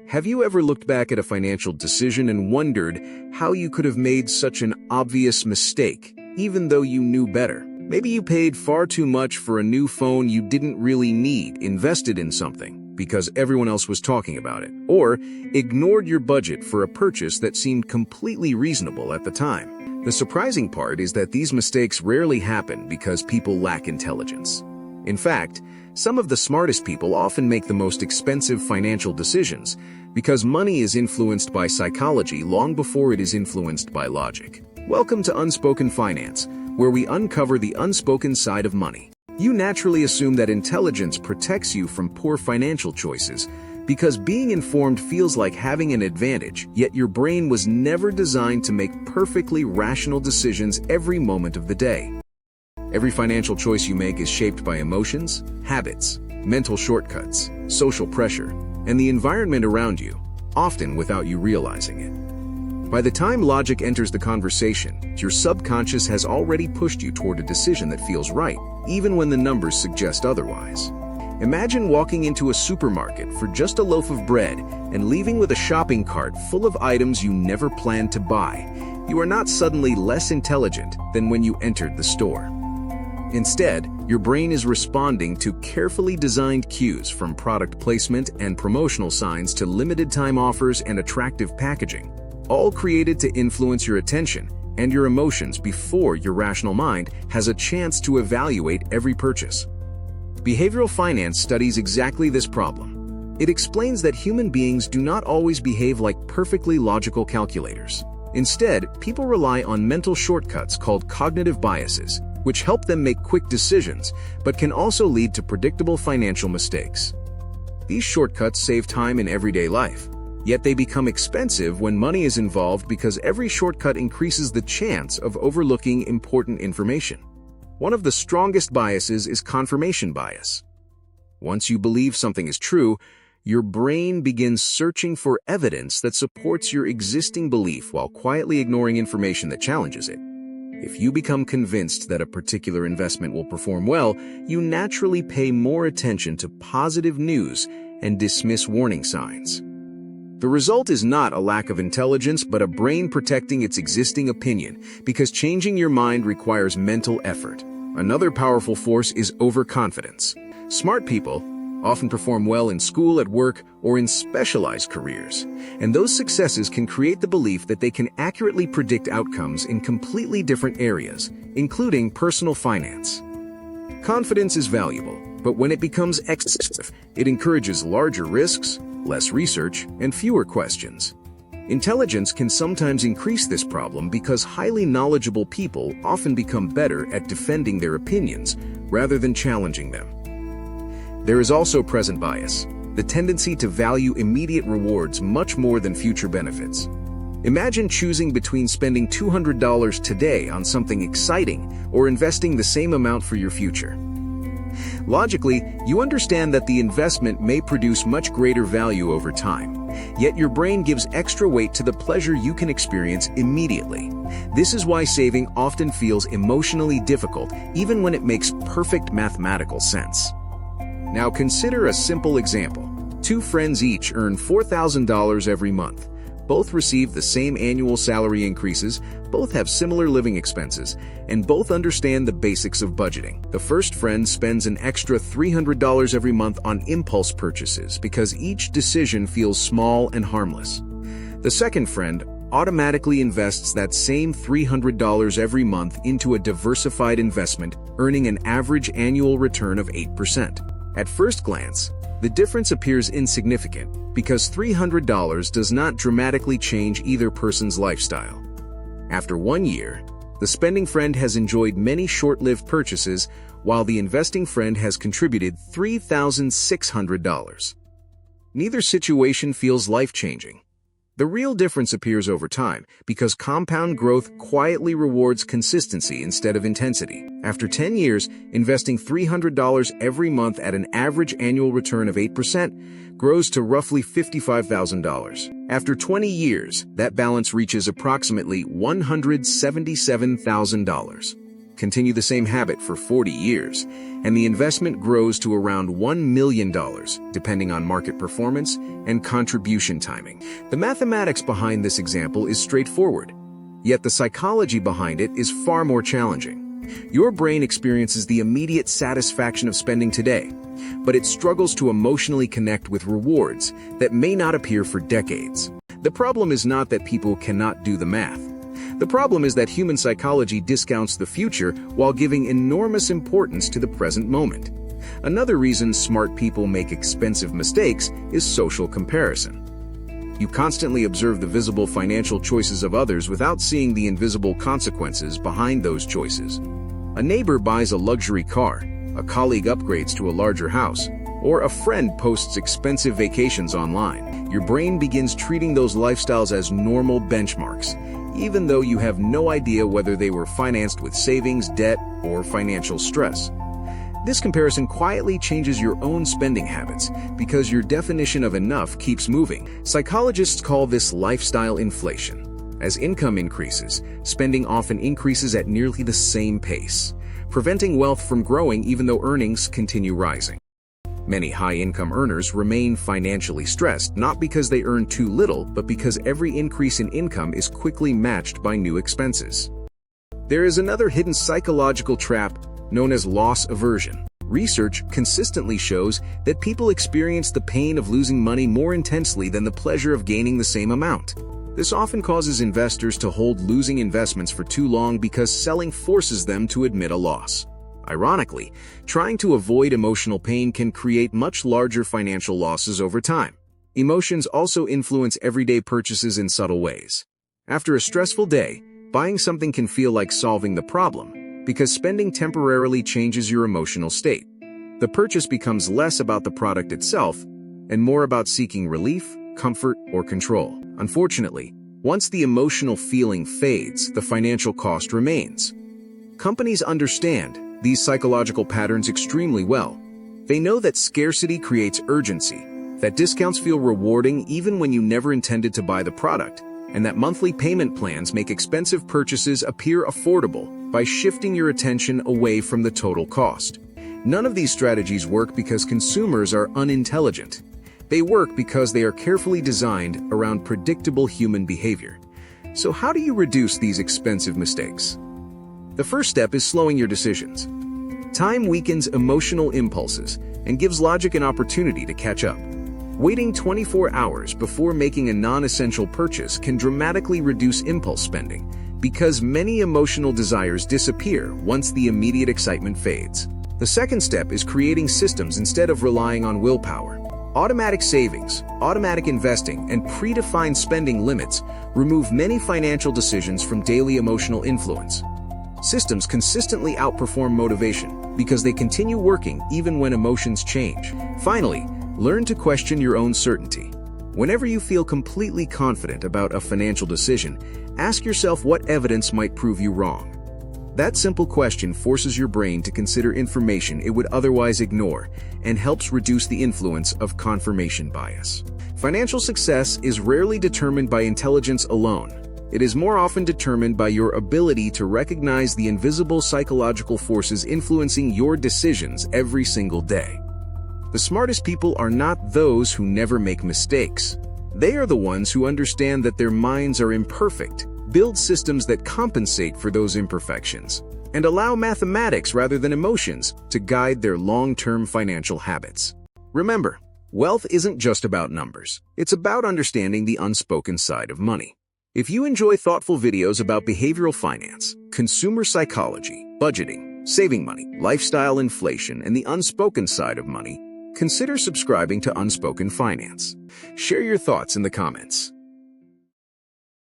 Have you ever looked back at a financial decision and wondered how you could have made such an obvious mistake, even though you knew better? Maybe you paid far too much for a new phone you didn't really need, invested in something because everyone else was talking about it, or ignored your budget for a purchase that seemed completely reasonable at the time. The surprising part is that these mistakes rarely happen because people lack intelligence. In fact, some of the smartest people often make the most expensive financial decisions because money is influenced by psychology long before it is influenced by logic. Welcome to Unspoken Finance, where we uncover the unspoken side of money. You naturally assume that intelligence protects you from poor financial choices because being informed feels like having an advantage, yet your brain was never designed to make perfectly rational decisions every moment of the day. Every financial choice you make is shaped by emotions, habits, mental shortcuts, social pressure, and the environment around you, often without you realizing it. By the time logic enters the conversation, your subconscious has already pushed you toward a decision that feels right, even when the numbers suggest otherwise. Imagine walking into a supermarket for just a loaf of bread and leaving with a shopping cart full of items you never planned to buy. You are not suddenly less intelligent than when you entered the store. Instead, your brain is responding to carefully designed cues, from product placement and promotional signs to limited-time offers and attractive packaging, all created to influence your attention and your emotions before your rational mind has a chance to evaluate every purchase. Behavioral finance studies exactly this problem. It explains that human beings do not always behave like perfectly logical calculators. Instead, people rely on mental shortcuts called cognitive biases, which help them make quick decisions, but can also lead to predictable financial mistakes. These shortcuts save time in everyday life, yet they become expensive when money is involved because every shortcut increases the chance of overlooking important information. One of the strongest biases is confirmation bias. Once you believe something is true, your brain begins searching for evidence that supports your existing belief while quietly ignoring information that challenges it. If you become convinced that a particular investment will perform well, you naturally pay more attention to positive news and dismiss warning signs. The result is not a lack of intelligence, but a brain protecting its existing opinion, because changing your mind requires mental effort. Another powerful force is overconfidence. Smart people often perform well in school, at work, or in specialized careers, and those successes can create the belief that they can accurately predict outcomes in completely different areas, including personal finance. Confidence is valuable, but when it becomes excessive, it encourages larger risks, less research, and fewer questions. Intelligence can sometimes increase this problem because highly knowledgeable people often become better at defending their opinions rather than challenging them. There is also present bias, the tendency to value immediate rewards much more than future benefits. Imagine choosing between spending $200 today on something exciting or investing the same amount for your future. Logically, you understand that the investment may produce much greater value over time, yet your brain gives extra weight to the pleasure you can experience immediately. This is why saving often feels emotionally difficult, even when it makes perfect mathematical sense. Now consider a simple example. Two friends each earn $4,000 every month. Both receive the same annual salary increases, both have similar living expenses, and both understand the basics of budgeting. The first friend spends an extra $300 every month on impulse purchases because each decision feels small and harmless. The second friend automatically invests that same $300 every month into a diversified investment, earning an average annual return of 8%. At first glance, the difference appears insignificant because $300 does not dramatically change either person's lifestyle. After 1 year, the spending friend has enjoyed many short-lived purchases, while the investing friend has contributed $3,600. Neither situation feels life-changing. The real difference appears over time because compound growth quietly rewards consistency instead of intensity. After 10 years, investing $300 every month at an average annual return of 8% grows to roughly $55,000. After 20 years, that balance reaches approximately $177,000. continue the same habit for 40 years, and the investment grows to around $1 million, depending on market performance and contribution timing. The mathematics behind this example is straightforward, yet the psychology behind it is far more challenging. Your brain experiences the immediate satisfaction of spending today, but it struggles to emotionally connect with rewards that may not appear for decades. The problem is not that people cannot do the math. The problem is that human psychology discounts the future while giving enormous importance to the present moment. Another reason smart people make expensive mistakes is social comparison. You constantly observe the visible financial choices of others without seeing the invisible consequences behind those choices. A neighbor buys a luxury car, a colleague upgrades to a larger house, or a friend posts expensive vacations online. Your brain begins treating those lifestyles as normal benchmarks, even though you have no idea whether they were financed with savings, debt, or financial stress. This comparison quietly changes your own spending habits because your definition of enough keeps moving. Psychologists call this lifestyle inflation. As income increases, spending often increases at nearly the same pace, preventing wealth from growing even though earnings continue rising. Many high-income earners remain financially stressed, not because they earn too little, but because every increase in income is quickly matched by new expenses. There is another hidden psychological trap known as loss aversion. Research consistently shows that people experience the pain of losing money more intensely than the pleasure of gaining the same amount. This often causes investors to hold losing investments for too long because selling forces them to admit a loss. Ironically, trying to avoid emotional pain can create much larger financial losses over time. Emotions also influence everyday purchases in subtle ways. After a stressful day, buying something can feel like solving the problem, because spending temporarily changes your emotional state. The purchase becomes less about the product itself and more about seeking relief, comfort, or control. Unfortunately, once the emotional feeling fades, the financial cost remains. Companies understand these psychological patterns extremely well. They know that scarcity creates urgency, that discounts feel rewarding even when you never intended to buy the product, and that monthly payment plans make expensive purchases appear affordable by shifting your attention away from the total cost. None of these strategies work because consumers are unintelligent. They work because they are carefully designed around predictable human behavior. So how do you reduce these expensive mistakes? The first step is slowing your decisions. Time weakens emotional impulses and gives logic an opportunity to catch up. Waiting 24 hours before making a non-essential purchase can dramatically reduce impulse spending because many emotional desires disappear once the immediate excitement fades. The second step is creating systems instead of relying on willpower. Automatic savings, automatic investing, and predefined spending limits remove many financial decisions from daily emotional influence. Systems consistently outperform motivation because they continue working even when emotions change. Finally, learn to question your own certainty. Whenever you feel completely confident about a financial decision, ask yourself what evidence might prove you wrong. That simple question forces your brain to consider information it would otherwise ignore and helps reduce the influence of confirmation bias. Financial success is rarely determined by intelligence alone. It is more often determined by your ability to recognize the invisible psychological forces influencing your decisions every single day. The smartest people are not those who never make mistakes. They are the ones who understand that their minds are imperfect, build systems that compensate for those imperfections, and allow mathematics rather than emotions to guide their long-term financial habits. Remember, wealth isn't just about numbers. It's about understanding the unspoken side of money. If you enjoy thoughtful videos about behavioral finance, consumer psychology, budgeting, saving money, lifestyle inflation, and the unspoken side of money, consider subscribing to Unspoken Finance. Share your thoughts in the comments.